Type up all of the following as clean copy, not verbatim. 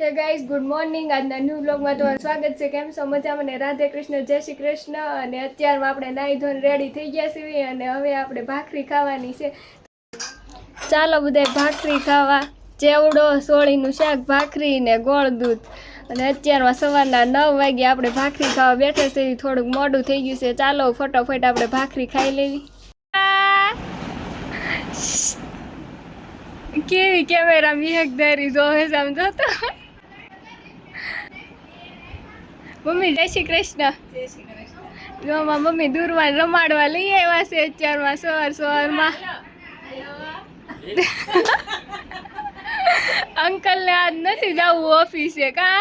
Hey guys, good morning. આજના new બ્લોગમાં તમારું સ્વાગત છે. કેમ છો? મજામાં ને? રાધે કૃષ્ણ, જય શ્રી કૃષ્ણ. અને અત્યારમાં આપણે નાહી ધોઈને રેડી થઈ ગયા છીએ અને હવે આપણે ભાખરી ખાવાની છે. ચાલો બધાય ભાખરી ખાવા. ચેવડો, સોળીનું શાક, ભાખરી ને ગોળ દૂધ. અને અત્યારમાં સવારના 9 વાગે આપણે ભાખરી ખાવા બેઠા છીએ. થોડુંક મોડું થઈ ગયું છે. ચાલો ફટાફટ આપણે ભાખરી ખાઈ લેવી. કેવી કેમેરા મિહકદારી જોવે સમજો તો. મમ્મી જય શ્રી કૃષ્ણ. જો મમ્મી દૂરવાન રમાડવા લઈ આવ્યા છે અત્યારમાં સવારમાં. અંકલ ને આજ નથી જવું ઓફિસે કા?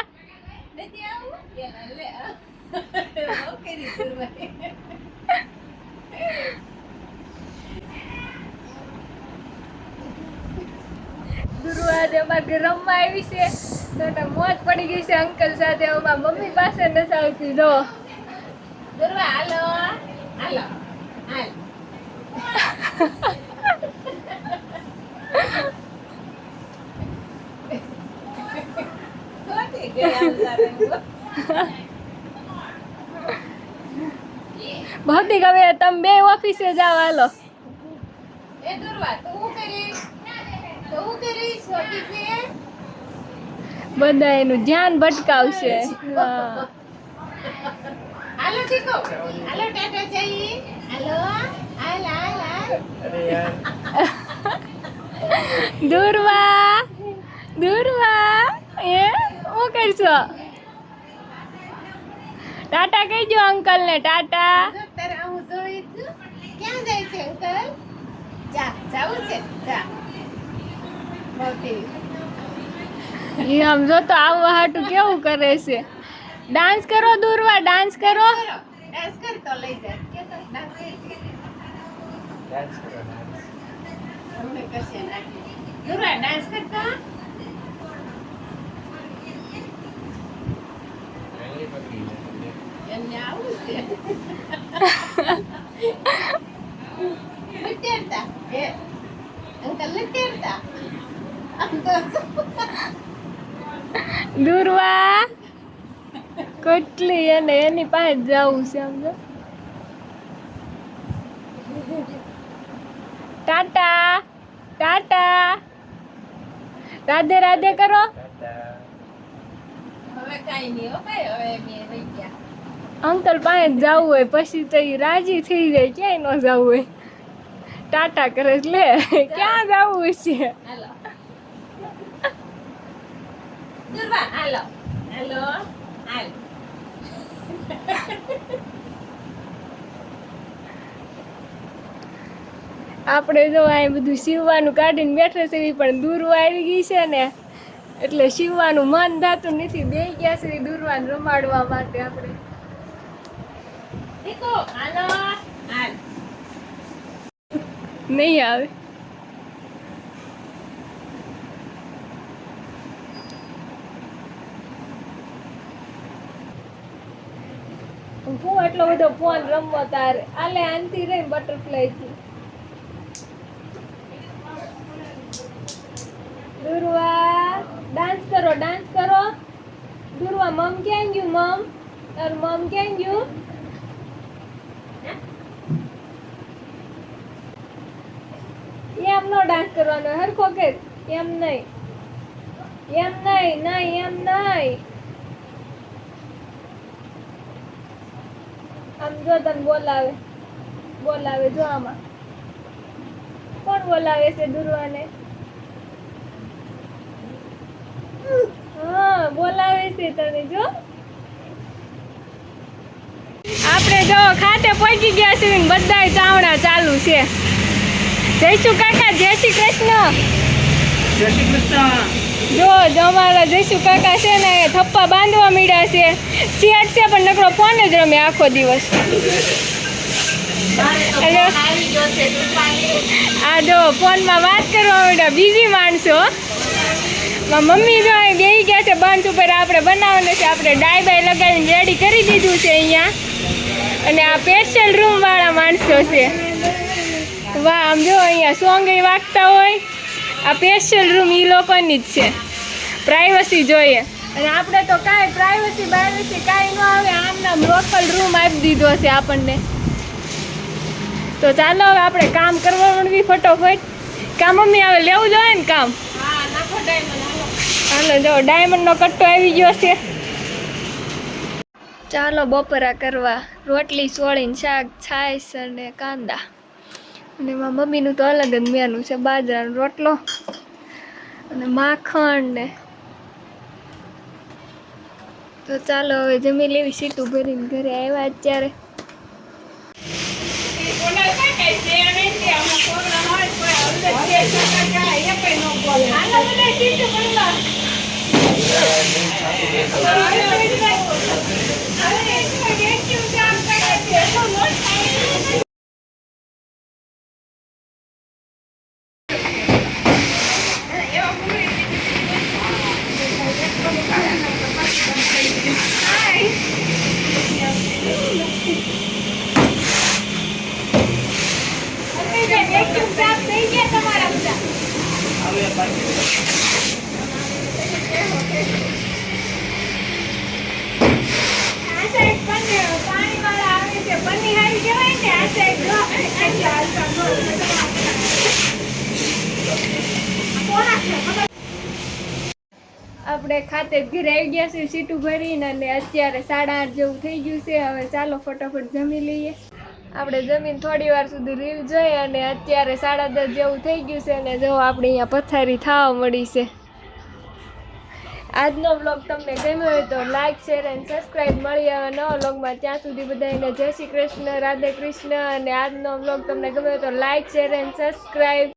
દુર્વાજ અમારે રમવા આવી છે તો મોજ પડી ગઈ છે અંકલ સાથે. અમારા મમ્મી પાસે નથી આવતી. જો દુર્વા હાલો હાલો હાલ. ભૌતિક હવે તમે બે ઓફિસે જાવ હાલો. એ દુર્વા તું શું કરીશ? બધા એનું ધ્યાન ભટકાવશે. હાલો ઠીકો, હાલો ટાટા જઈ, હાલો હાલ હાલ હાલ. દુર્વા દુર્વા એ શું કરશો? ટાટા કહીજો અંકલ ને. ટાટા. ક્યાં જાય છે અંકલ? જા જાવું છે જા. એ આમ જો તો આવવા હાટું કેવું કરે છે. ડાન્સ કરો દુર્વા, ડાન્સ કરો. ડાન્સ કર તો લઈ જાય. કે તો ડાન્સ કરો. ડાન્સ કરો ડાન્સ. તમને કશે નાખી. દુર્વા ડાન્સ કરતા. એને આવું છે. લટેરતા હે અંકલ લટેરતા. દુર્વા કેટલી એને એની પાસે જવું છે સમજો. ટાટા ટાટા રાધે રાધે કરો. હવે કાઈ નહીં હો ભાઈ, હવે મે રહી ગયા. અંકલ પાસે જવું હોય પછી તો એ રાજી થઈ જાય. ક્યાંય ન જવું હોય ટાટા કરે લે. ક્યાં જવું છે? હાલો દુર્વા હાલો હાલો હાલ. આપણે જો આ બધું સીવવાનું કાઢીને બેઠા છે પણ દૂરવા આવી ગઈ છે ને એટલે સીવવાનું મન થતું નથી. બે ગયા છે દૂરવાને રમાડવા માટે. આપણે દેખો હાલો હાલ. નહીં આવે. હું એટલો બધો ફોન રમવો તારે? આલે આનથી રહી બટરફ્લાય થી. દુર્વા ડાન્સ કરો, ડાન્સ કરો. દુર્વા મમ ક્યાં ગયું? મમ તારું મમ ક્યાં ગયું? એમ નો ડાન્સ કરવાનો હરખો કે. એમ નહીં એમ નહીં નહીં એમ નહીં. આમ જો તને બોલાવે બોલાવે. જો આમાં કોણ બોલાવે છે દુર્વાને? હા બોલાવે છે તને. જો આપણે જો ખાતે પહોંચી ગયા છીએ. બધાય ચાવડા ચાલુ છે. જયસુ કાકા જય શ્રી કૃષ્ણ. જય શ્રી કૃષ્ણ. જો અમારા જયસુ કાકા છે ને થપ્પા બાંધવા મીડ્યા છે. શિયાળ છે પણ નકરો ફોન જ રમે આખો દિવસ. આ જો ફોનમાં વાત કરવા માંડ્યા. બીજી માણસો મમ્મી જો અહીં બેસી ગયા છે બંધ ઉપર. આપણે બનાવવાનું છે. આપણે ડાય બાય લગાવીને રેડી કરી દીધું છે અહીંયા. અને આ સ્પેશિયલ રૂમ વાળા માણસો છે. વાહ આમ જો અહીંયા સોંગ વાગતા હોય. આ સ્પેશિયલ રૂમ ઈ લોકોની જ છે. પ્રાઇવસી જોઈએ. અને આપણે તો કાંઈ પ્રાઇવસી કાંઈ ન આવે, આમ નામ લોકલ રૂમ આપી દીધો છે આપણને. તો ચાલો હવે આપણે કામ કરવા માંડવી ફટોફટ. કામ મમ્મી હવે લેવું જોઈએ ને કામ. હાલો જો ડાયમંડનો કટ્ટો આવી ગયો છે. ચાલો બપોરા કરવા. રોટલી સોળીને શાક, છાશ અને કાંદા. અને એમાં મમ્મીનું તો અલગ જ મેનુ છે, બાજરાનો રોટલો અને માખણ ને. તો ચાલો હવે જમી લેવી. સીટું ભરીને ઘરે આવ્યા અત્યારે. આપણે ખાતે ઘરે આવી ગયા છે સીટું ભરીને, અને અત્યારે 8:30 જેવું થઈ ગયું છે. હવે ચાલો ફટાફટ જમી લઈએ. આપણે જમીન થોડી વાર સુધી રીલ જોઈએ અને અત્યારે 10:30 જેવું થઈ ગયું છે. અને જો આપણે અહીંયા પથારી થવા મળી છે. આજનો વ્લોગ તમને ગમ્યો હોય તો લાઈક, શેર અને સબસ્ક્રાઈબ. મળી આવે નવા વ્લોગમાં. ત્યાં સુધી બધાને જય શ્રી કૃષ્ણ, રાધે કૃષ્ણ. અને આજનો વ્લોગ તમને ગમ્યો હોય તો લાઈક, શેર અને સબસ્ક્રાઈબ.